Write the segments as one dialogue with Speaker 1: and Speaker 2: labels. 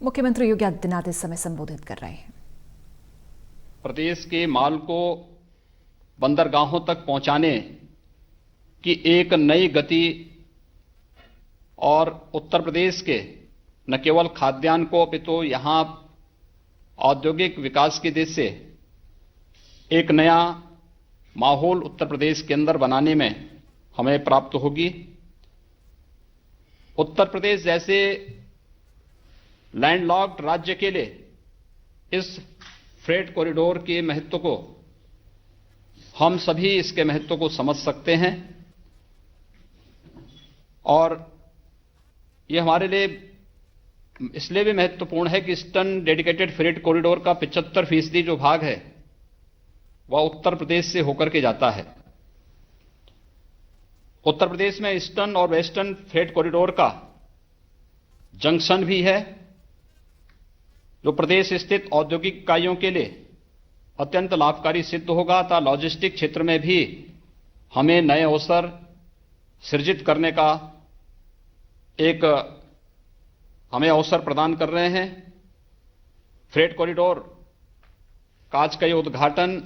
Speaker 1: मुख्यमंत्री योगी आदित्यनाथ इस समय संबोधित कर रहे हैं।
Speaker 2: प्रदेश के माल को बंदरगाहों तक पहुंचाने की एक नई गति और उत्तर प्रदेश के न केवल खाद्यान्न को अपितु यहां औद्योगिक विकास की दिशा से एक नया माहौल उत्तर प्रदेश के अंदर बनाने में हमें प्राप्त होगी। उत्तर प्रदेश जैसे लैंडलॉक्ड राज्य के लिए इस फ्रेट कॉरिडोर के महत्व को हम सभी इसके महत्व को समझ सकते हैं और यह हमारे लिए इसलिए भी महत्वपूर्ण है कि ईस्टर्न डेडिकेटेड फ्रेट कॉरिडोर का 75% जो भाग है वह उत्तर प्रदेश से होकर के जाता है। उत्तर प्रदेश में ईस्टर्न और वेस्टर्न फ्रेट कॉरिडोर का जंक्शन भी है, जो प्रदेश स्थित औद्योगिक इकाइयों के लिए अत्यंत लाभकारी सिद्ध होगा तथा लॉजिस्टिक क्षेत्र में भी हमें नए अवसर सृजित करने का एक हमें अवसर प्रदान कर रहे हैं। फ्रेट कॉरिडोर का आज का ये उद्घाटन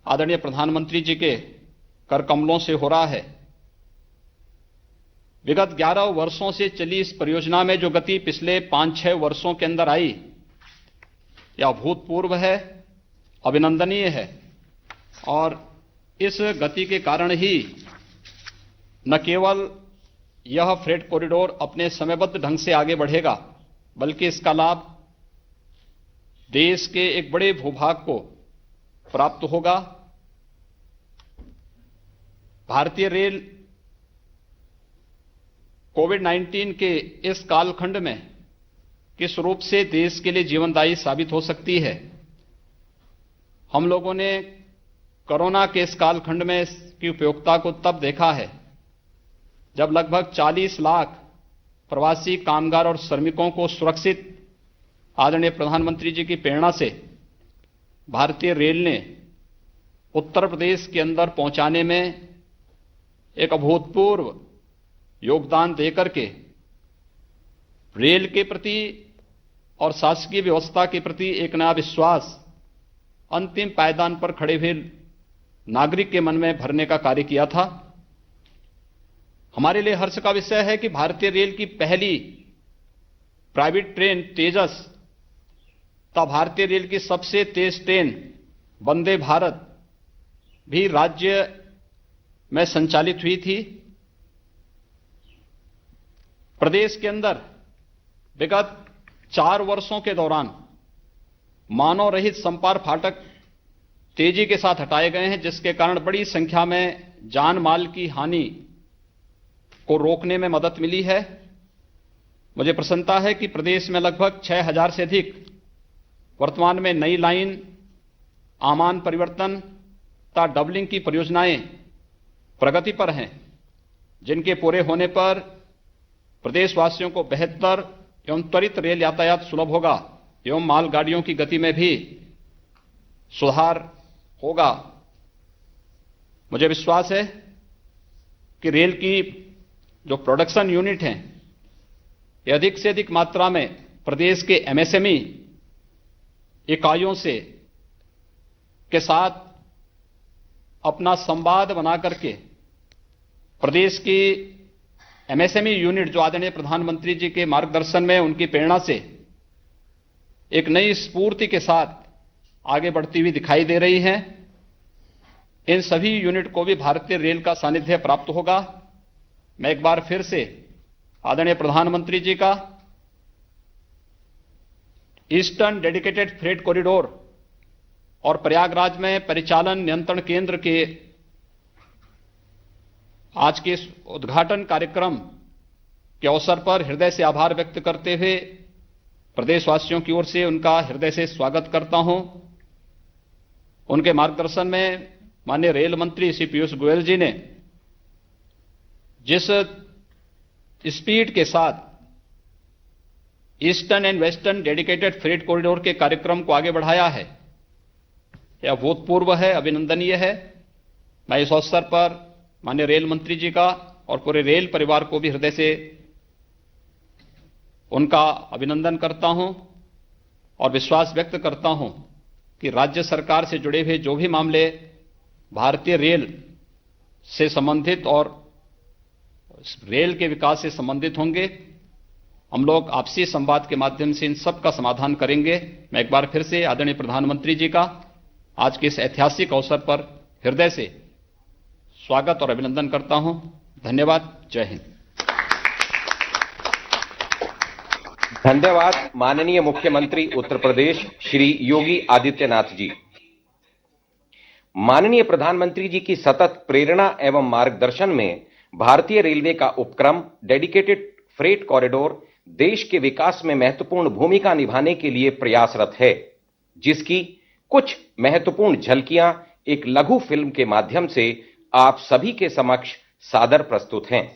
Speaker 2: आदरणीय प्रधानमंत्री जी के कर कमलों से हो रहा है। विगत 11 वर्षों से चली इस परियोजना में जो गति पिछले 5-6 वर्षों के अंदर आई, यह अभूतपूर्व है, अभिनंदनीय है और इस गति के कारण ही न केवल यह फ्रेट कॉरिडोर अपने समयबद्ध ढंग से आगे बढ़ेगा, बल्कि इसका लाभ देश के एक बड़े भूभाग को प्राप्त होगा। भारतीय रेल कोविड-19 के इस कालखंड में किस रूप से देश के लिए जीवनदायी साबित हो सकती है, हम लोगों ने कोरोना के इस कालखंड में इसकी उपयोगिता को तब देखा है जब लगभग 40 लाख प्रवासी कामगार और श्रमिकों को सुरक्षित आदरणीय प्रधानमंत्री जी की प्रेरणा से भारतीय रेल ने उत्तर प्रदेश के अंदर पहुंचाने में एक अभूतपूर्व योगदान देकर के रेल के प्रति और शासकीय व्यवस्था के प्रति एक नया विश्वास अंतिम पायदान पर खड़े हुए नागरिक के मन में भरने का कार्य किया था। हमारे लिए हर्ष का विषय है कि भारतीय रेल की पहली प्राइवेट ट्रेन तेजस तथा भारतीय रेल की सबसे तेज ट्रेन वंदे भारत भी राज्य में संचालित हुई थी। प्रदेश के अंदर विगत 4 वर्षों के दौरान मानव रहित संपार फाटक तेजी के साथ हटाए गए हैं, जिसके कारण बड़ी संख्या में जान माल की हानि को रोकने में मदद मिली है। मुझे प्रसन्नता है कि प्रदेश में लगभग 6000 से अधिक वर्तमान में नई लाइन, आमान परिवर्तन तथा डबलिंग की परियोजनाएं प्रगति पर हैं, जिनके पूरे होने पर प्रदेशवासियों को बेहतर एवं त्वरित रेल यातायात सुलभ होगा एवं मालगाड़ियों की गति में भी सुधार होगा। मुझे विश्वास है कि रेल की जो प्रोडक्शन यूनिट हैं, ये अधिक से अधिक मात्रा में प्रदेश के एमएसएमई इकाइयों से के साथ अपना संवाद बना करके प्रदेश की एमएसएमई यूनिट जो आदरणीय प्रधानमंत्री जी के मार्गदर्शन में उनकी प्रेरणा से एक नई स्फूर्ति के साथ आगे बढ़ती हुई दिखाई दे रही हैं, इन सभी यूनिट को भी भारतीय रेल का सानिध्य प्राप्त होगा। मैं एक बार फिर से आदरणीय प्रधानमंत्री जी का ईस्टर्न डेडिकेटेड फ्रेट कॉरिडोर और प्रयागराज में परिचालन नियंत्रण केंद्र के आज के इस उद्घाटन कार्यक्रम के अवसर पर हृदय से आभार व्यक्त करते हुए प्रदेशवासियों की ओर से उनका हृदय से स्वागत करता हूं। उनके मार्गदर्शन में माननीय रेल मंत्री श्री पीयूष गोयल जी ने जिस स्पीड के साथ eastern and western dedicated freight corridor के कार्यक्रम को आगे बढ़ाया है, यह अभूतपूर्व है, अभिनंदनीय है। मैं इस अवसर पर माननीय रेल मंत्री जी का और पूरे रेल परिवार को भी हृदय से उनका अभिनंदन करता हूं और विश्वास व्यक्त करता हूं कि राज्य सरकार से जुड़े हुए जो भी मामले भारतीय रेल से संबंधित और रेल के विकास से संबंधित होंगे, हम लोग आपसी संवाद के माध्यम से इन सब का समाधान करेंगे। मैं एक बार फिर से आदरणीय प्रधानमंत्री जी का आज के इस ऐतिहासिक अवसर पर हृदय से स्वागत और अभिनंदन करता हूं। धन्यवाद। जय हिंद।
Speaker 3: धन्यवाद माननीय मुख्यमंत्री उत्तर प्रदेश श्री योगी आदित्यनाथ जी। माननीय प्रधानमंत्री जी की सतत प्रेरणा एवं मार्गदर्शन में भारतीय रेलवे का उपक्रम डेडिकेटेड फ्रेट कॉरिडोर देश के विकास में महत्वपूर्ण भूमिका निभाने के लिए प्रयासरत है, जिसकी कुछ महत्वपूर्ण झलकियां एक लघु फिल्म के माध्यम से आप सभी के समक्ष सादर प्रस्तुत हैं।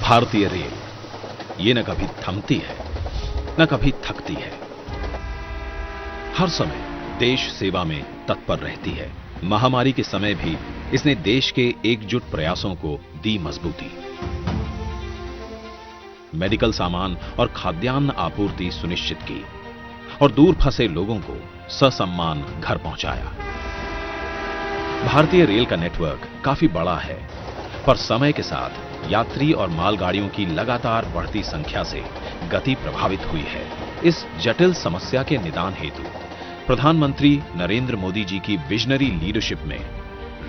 Speaker 4: भारतीय रेल ये न कभी थमती है न कभी थकती है। हर समय देश सेवा में तत्पर रहती है। महामारी के समय भी इसने देश के एकजुट प्रयासों को दी मजबूती। मेडिकल सामान और खाद्यान्न आपूर्ति सुनिश्चित की और दूर फंसे लोगों को ससम्मान घर पहुंचाया। भारतीय रेल का नेटवर्क काफी बड़ा है, पर समय के साथ यात्री और मालगाड़ियों की लगातार बढ़ती संख्या से गति प्रभावित हुई है। इस जटिल समस्या के निदान हेतु प्रधानमंत्री नरेंद्र मोदी जी की विजनरी लीडरशिप में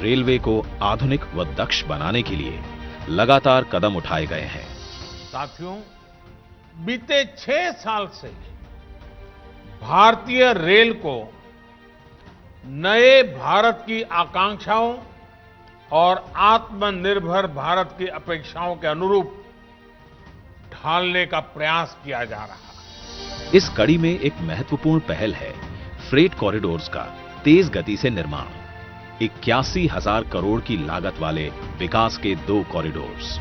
Speaker 4: रेलवे को आधुनिक व दक्ष बनाने के लिए लगातार कदम उठाए गए हैं।
Speaker 5: साथियों, बीते 6 साल से भारतीय रेल को नए भारत की आकांक्षाओं और आत्मनिर्भर भारत की अपेक्षाओं के अनुरूप ढालने का प्रयास किया जा रहा है।
Speaker 4: इस कड़ी में एक महत्वपूर्ण पहल है फ्रेट कॉरिडोर्स का तेज गति से निर्माण। 81,000 करोड़ की लागत वाले विकास के 2 कॉरिडोर्स,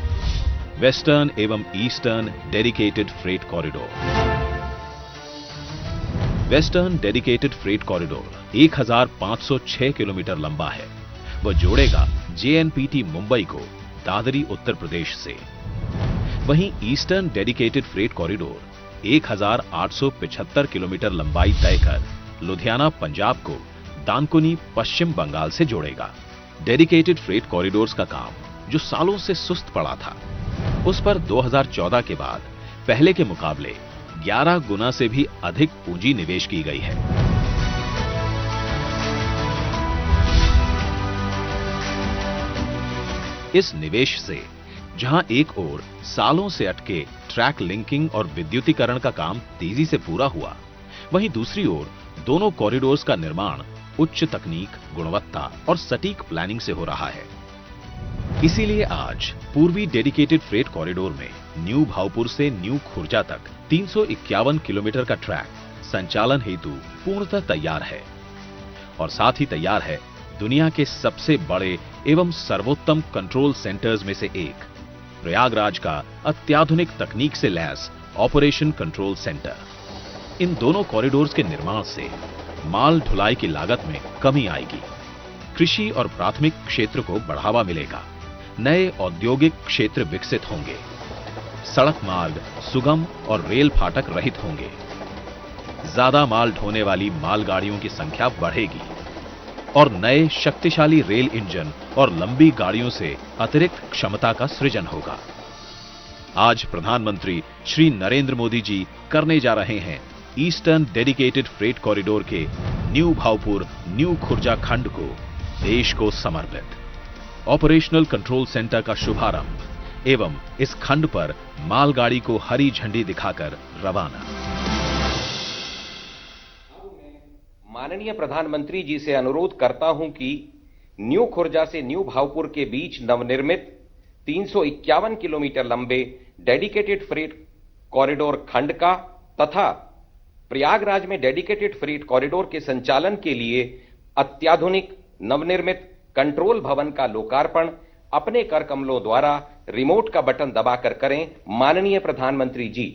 Speaker 4: वेस्टर्न एवं eastern dedicated freight corridor. Western dedicated freight corridor 1506 kilometre लंबा है। वह जोड़ेगा जेएनपीटी मुंबई को दादरी उत्तर प्रदेश से। वहीं eastern dedicated freight corridor 1875 kilometre लंबाई तय कर लुधियाना पंजाब को दानकुनी पश्चिम बंगाल से जोड़ेगा। डेडिकेटेड फ्रेट कॉरिडोर्स का काम जो सालों से सुस्त पड़ा था, उस पर 2014 के बाद पहले के मुकाबले 11 गुना से भी अधिक पूंजी निवेश की गई है। इस निवेश से जहां एक ओर सालों से अटके ट्रैक लिंकिंग और विद्युतीकरण का काम तेजी से पूरा हुआ, वहीं दूसरी ओर दोनों कॉरिडोर्स का निर्माण उच्च तकनीक, गुणवत्ता और सटीक प्लानिंग से हो रहा है। इसीलिए आज पूर्वी डेडिकेटेड फ्रेट कॉरिडोर में न्यू भावपुर से न्यू खुर्जा तक 351 किलोमीटर का ट्रैक संचालन हेतु पूर्णतः तैयार है और साथ ही तैयार है दुनिया के सबसे बड़े एवं सर्वोत्तम कंट्रोल सेंटर्स में से एक, प्रयागराज का अत्याधुनिक तकनीक से लैस ऑपरेशन कंट्रोल सेंटर। इन दोनों कॉरिडोर्स के निर्माण से माल ढुलाई की लागत में कमी आएगी, कृषि और प्राथमिक क्षेत्र को बढ़ावा मिलेगा, नए औद्योगिक क्षेत्र विकसित होंगे, सड़क मार्ग सुगम और रेल फाटक रहित होंगे, ज्यादा माल ढोने वाली मालगाड़ियों की संख्या बढ़ेगी और नए शक्तिशाली रेल इंजन और लंबी गाड़ियों से अतिरिक्त क्षमता का सृजन होगा। आज प्रधानमंत्री श्री नरेंद्र मोदी जी करने जा रहे हैं ईस्टर्न डेडिकेटेड फ्रेट कॉरिडोर के न्यू भावपुर न्यू खुर्जा खंड को देश को समर्पित। ऑपरेशनल कंट्रोल सेंटर का शुभारंभ एवं इस खंड पर मालगाड़ी को हरी झंडी दिखाकर रवाना।
Speaker 3: माननीय प्रधानमंत्री जी से अनुरोध करता हूं कि न्यू खुर्जा से न्यू भावपुर के बीच नवनिर्मित 351 किलोमीटर लंबे डेडिकेटेड फ्रेट कॉरिडोर खंड का तथा प्रयागराज में डेडिकेटेड फ्रेट कॉरिडोर के संचालन के लिए अत्याधुनिक नवनिर्मित कंट्रोल भवन का लोकार्पण अपने कर कमलों द्वारा रिमोट का बटन दबाकर करें। माननीय प्रधानमंत्री जी।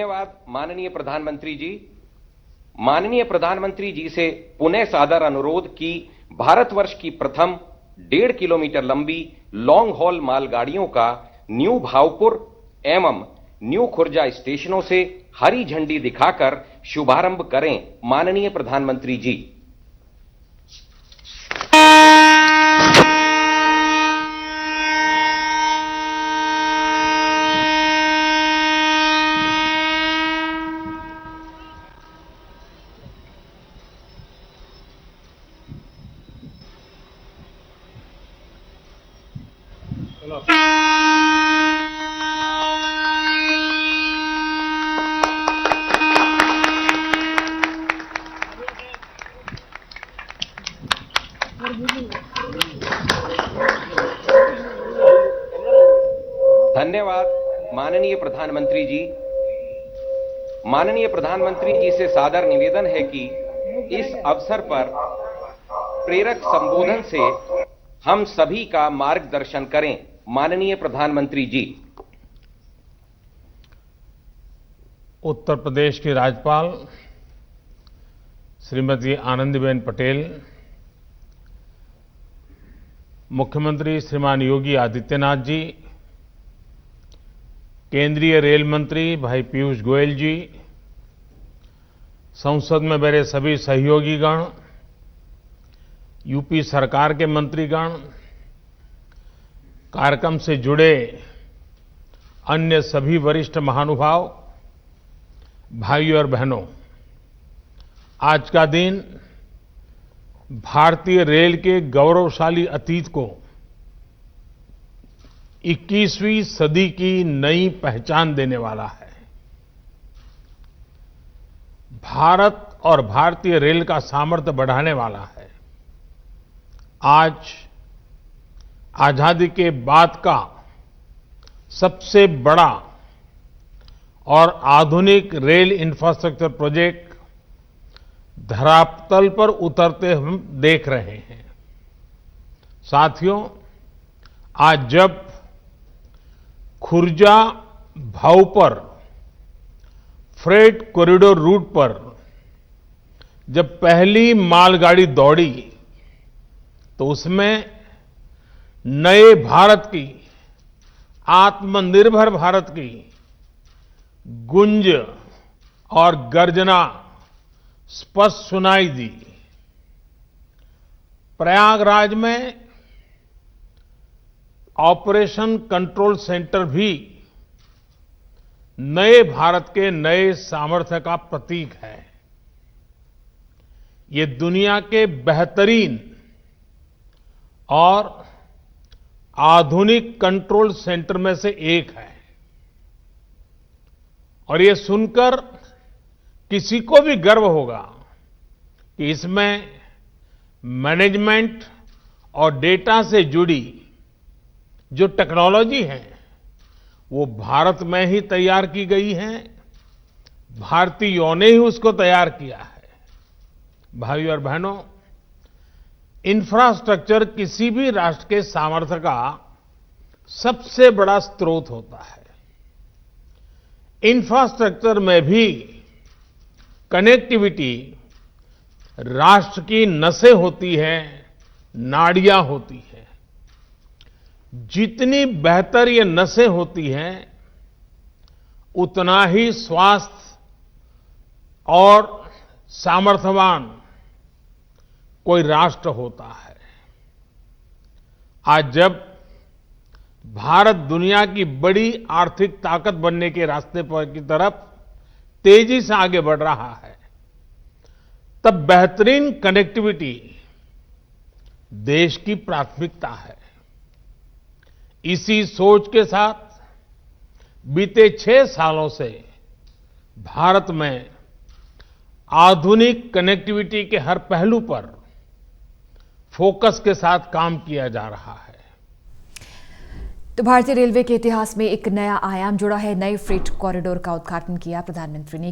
Speaker 3: धन्यवाद माननीय प्रधानमंत्री जी। माननीय प्रधानमंत्री जी से पुनः सादर अनुरोध कि भारतवर्ष की प्रथम 1.5 किलोमीटर लंबी लॉन्ग हॉल मालगाड़ियों का न्यू भावपुर एवं न्यू खुर्जा स्टेशनों से हरी झंडी दिखाकर शुभारंभ करें। माननीय प्रधानमंत्री जी। धन्यवाद माननीय प्रधानमंत्री जी। माननीय प्रधानमंत्री जी से सादर निवेदन है कि इस अवसर पर प्रेरक संबोधन से हम सभी का मार्गदर्शन करें। माननीय प्रधानमंत्री जी।
Speaker 5: उत्तर प्रदेश की राज्यपाल श्रीमती आनंदीबेन पटेल, मुख्यमंत्री श्रीमान योगी आदित्यनाथ जी, केंद्रीय रेल मंत्री भाई पीयूष गोयल जी, संसद में मेरे सभी सहयोगीगण, यूपी सरकार के मंत्रीगण, कार्यक्रम से जुड़े अन्य सभी वरिष्ठ महानुभाव, भाइयों और बहनों, आज का दिन भारतीय रेल के गौरवशाली अतीत को 21वीं सदी की नई पहचान देने वाला है। भारत और भारतीय रेल का सामर्थ्य बढ़ाने वाला है। आज आजादी के बाद का सबसे बड़ा और आधुनिक रेल इंफ्रास्ट्रक्चर प्रोजेक्ट धरातल पर उतरते हम देख रहे हैं। साथियों, आज जब Khurja Bhaupur freight corridor route पर जब पहली मालगाड़ी दौड़ी तो उसमें नए भारत की, आत्मनिर्भर भारत की गूंज और गर्जना स्पष्ट सुनाई दी। प्रयागराज में ऑपरेशन कंट्रोल सेंटर भी नए भारत के नए सामर्थ्य का प्रतीक है। ये दुनिया के बेहतरीन और आधुनिक कंट्रोल सेंटर में से एक है और ये सुनकर किसी को भी गर्व होगा कि इसमें मैनेजमेंट और डेटा से जुड़ी जो टेक्नोलॉजी है वो भारत में ही तैयार की गई है, भारतीयों ने ही उसको तैयार किया है। भाइयों और बहनों, इंफ्रास्ट्रक्चर किसी भी राष्ट्र के सामर्थ्य का सबसे बड़ा स्रोत होता है। इंफ्रास्ट्रक्चर में भी कनेक्टिविटी राष्ट्र की नसें होती है, नाड़ियां होती है। जितनी बेहतर ये नसें होती हैं, उतना ही स्वास्थ्य और सामर्थ्यवान कोई राष्ट्र होता है। आज जब भारत दुनिया की बड़ी आर्थिक ताकत बनने के रास्ते पर की तरफ तेजी से आगे बढ़ रहा है, तब बेहतरीन कनेक्टिविटी देश की प्राथमिकता है। इसी सोच के साथ बीते 6 सालों से भारत में आधुनिक कनेक्टिविटी के हर पहलू पर फोकस के साथ काम किया जा रहा है।
Speaker 1: तो भारतीय रेलवे के इतिहास में एक नया आयाम जुड़ा है। नए फ्रेट कॉरिडोर का उद्घाटन किया प्रधानमंत्री ने।